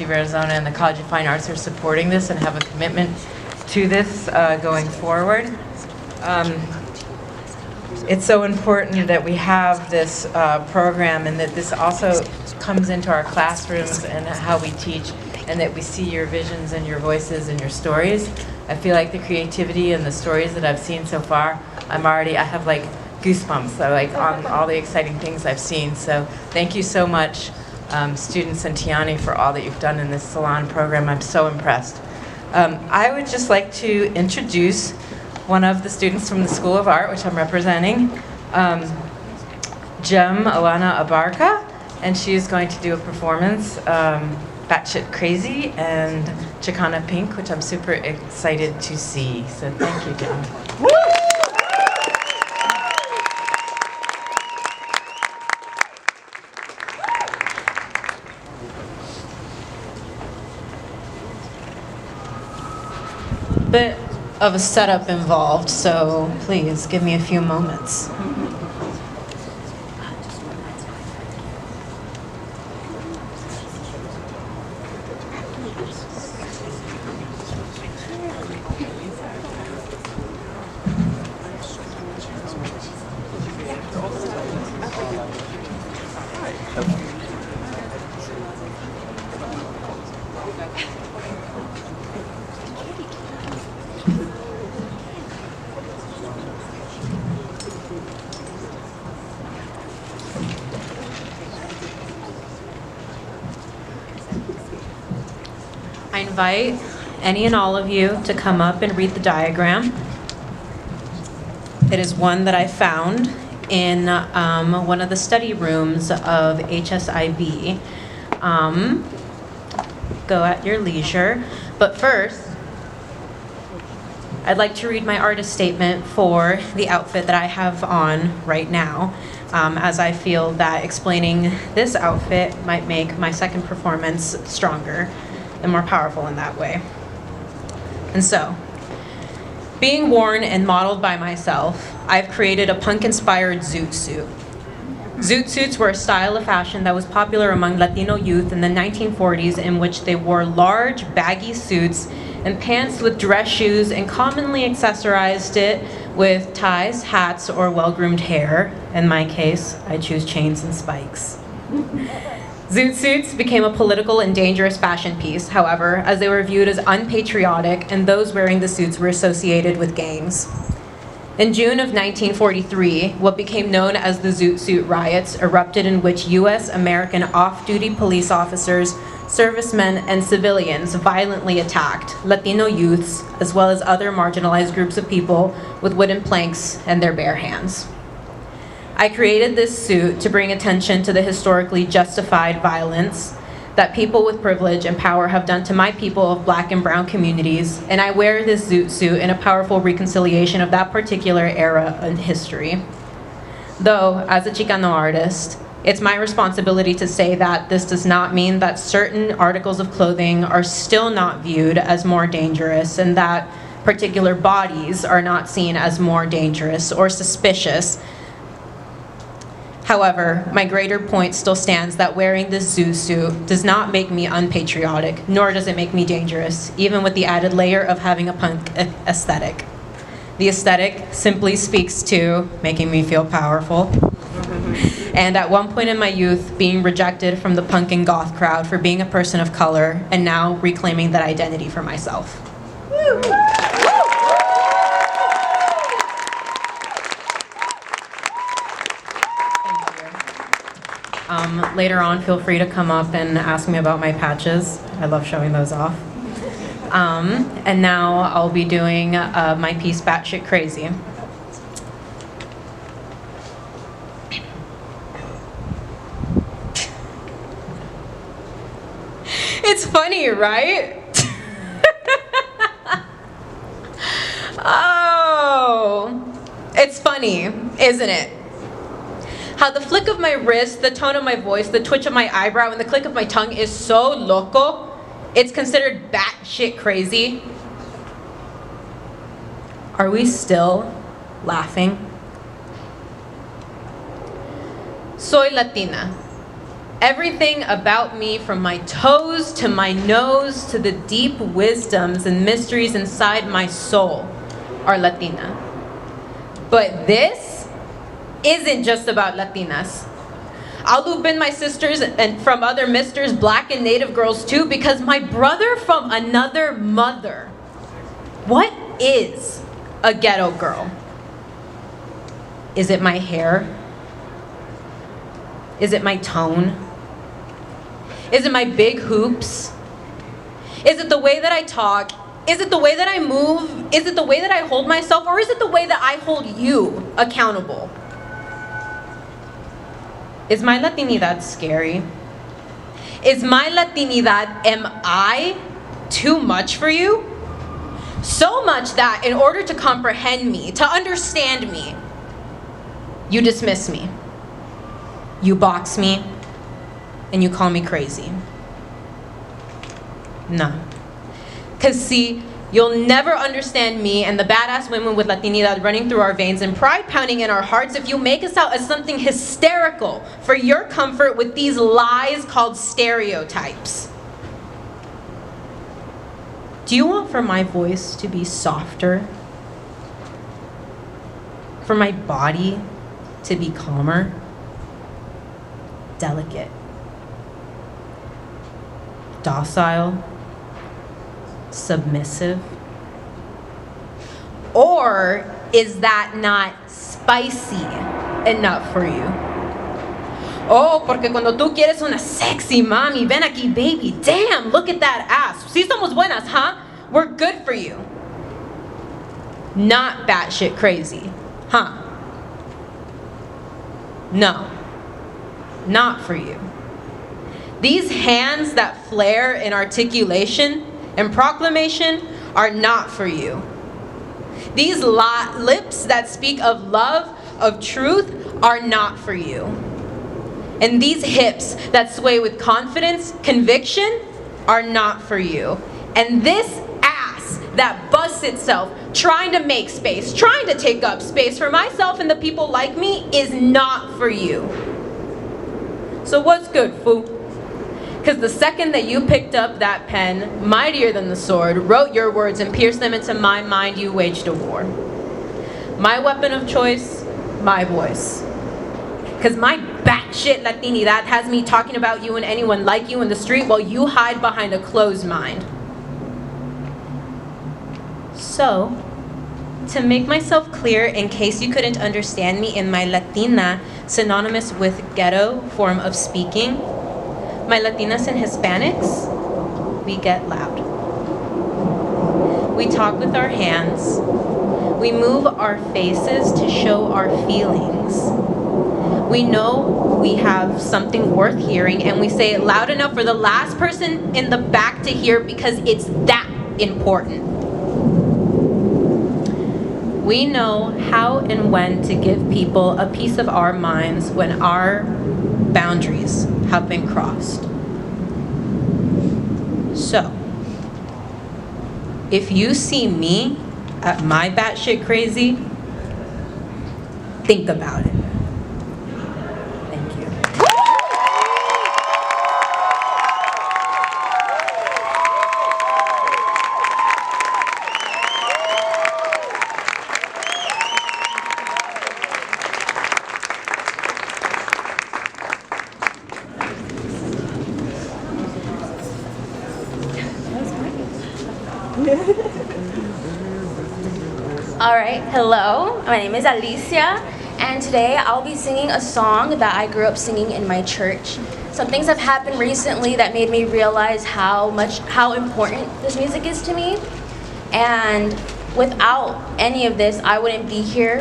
University of Arizona and the College of Fine Arts are supporting this and have a commitment to this going forward. It's so important that we have this program and that this also comes into our classrooms and how we teach, and that we see your visions and your voices and your stories. I feel like the creativity and the stories that I've seen so far, I have like goosebumps like on all the exciting things I've seen. So thank you so much, students and Tiani, for all that you've done in this SALON program. I'm so impressed. I would just like to introduce one of the students from the School of Art, which I'm representing, Jem Alana Abarca, and she's going to do a performance, Batshit Crazy and Xicano Pink, which I'm super excited to see. So thank you, Jem. Bit of a setup involved, so please give me a few moments. I invite any and all of you to come up and read the diagram. It is one that I found in one of the study rooms of HSIB. Go at your leisure. But first, I'd like to read my artist statement for the outfit that I have on right now, as I feel that explaining this outfit might make my second performance stronger and more powerful in that way. And so, being worn and modeled by myself, I've created a punk-inspired Zoot suit. Zoot suits were a style of fashion that was popular among Latino youth in the 1940s, in which they wore large, baggy suits and pants with dress shoes, and commonly accessorized it with ties, hats, or well-groomed hair. In my case, I choose chains and spikes. Zoot suits became a political and dangerous fashion piece, however, as they were viewed as unpatriotic, and those wearing the suits were associated with gangs. In June of 1943, what became known as the Zoot Suit Riots erupted, in which U.S. American off-duty police officers, servicemen, and civilians violently attacked Latino youths, as well as other marginalized groups of people, with wooden planks and their bare hands. I created this suit to bring attention to the historically justified violence that people with privilege and power have done to my people of Black and brown communities, and I wear this Zoot suit in a powerful reconciliation of that particular era in history. Though, as a Xicano artist, it's my responsibility to say that this does not mean that certain articles of clothing are still not viewed as more dangerous, and that particular bodies are not seen as more dangerous or suspicious. However, my greater point still stands that wearing this Zoot suit does not make me unpatriotic, nor does it make me dangerous, even with the added layer of having a punk aesthetic. The aesthetic simply speaks to making me feel powerful. And at one point in my youth, being rejected from the punk and goth crowd for being a person of color, and now reclaiming that identity for myself. Later on, feel free to come up and ask me about my patches. I love showing those off. And now I'll be doing my piece, Batshit Crazy. It's funny, right? Oh, it's funny, isn't it? How the flick of my wrist, the tone of my voice, the twitch of my eyebrow, and the click of my tongue is so loco, it's considered batshit crazy. Are we still laughing? Soy Latina. Everything about me, from my toes to my nose to the deep wisdoms and mysteries inside my soul, are Latina. But this isn't just about Latinas. I'll loop in my sisters and from other misters, Black and Native girls too, because my brother from another mother. What is a ghetto girl? Is it my hair? Is it my tone? Is it my big hoops? Is it the way that I talk? Is it the way that I move? Is it the way that I hold myself? Or is it the way that I hold you accountable? Is my Latinidad scary? Is my Latinidad, am I too much for you? So much that in order to comprehend me, to understand me, you dismiss me. You box me, and you call me crazy. No. Because see, you'll never understand me and the badass women with Latinidad running through our veins and pride pounding in our hearts if you make us out as something hysterical for your comfort with these lies called stereotypes. Do you want for my voice to be softer? For my body to be calmer? Delicate? Docile? Submissive? Or is that not spicy enough for you? Oh, porque cuando tú quieres una sexy mami, ven aquí, baby. Damn, look at that ass. Sí somos buenas, huh? We're good for you. Not batshit crazy, huh? No, not for you. These hands that flare in articulation and proclamation are not for you. These lips that speak of love, of truth, are not for you. And these hips that sway with confidence, conviction, are not for you. And this ass that busts itself, trying to make space, trying to take up space for myself and the people like me, is not for you. So what's good, fool? Because the second that you picked up that pen, mightier than the sword, wrote your words and pierced them into my mind, you waged a war. My weapon of choice, my voice. Because my batshit Latinidad has me talking about you and anyone like you in the street while you hide behind a closed mind. So, to make myself clear in case you couldn't understand me in my Latina, synonymous with ghetto form of speaking, my Latinas and Hispanics, we get loud. We talk with our hands. We move our faces to show our feelings. We know we have something worth hearing and we say it loud enough for the last person in the back to hear because it's that important. We know how and when to give people a piece of our minds when our boundaries have been crossed. So, if you see me at my batshit crazy, think about it. Thank you. All right, hello, my name is Alicia, and today I'll be singing a song that I grew up singing in my church. Some things have happened recently that made me realize how important this music is to me, and without any of this, I wouldn't be here.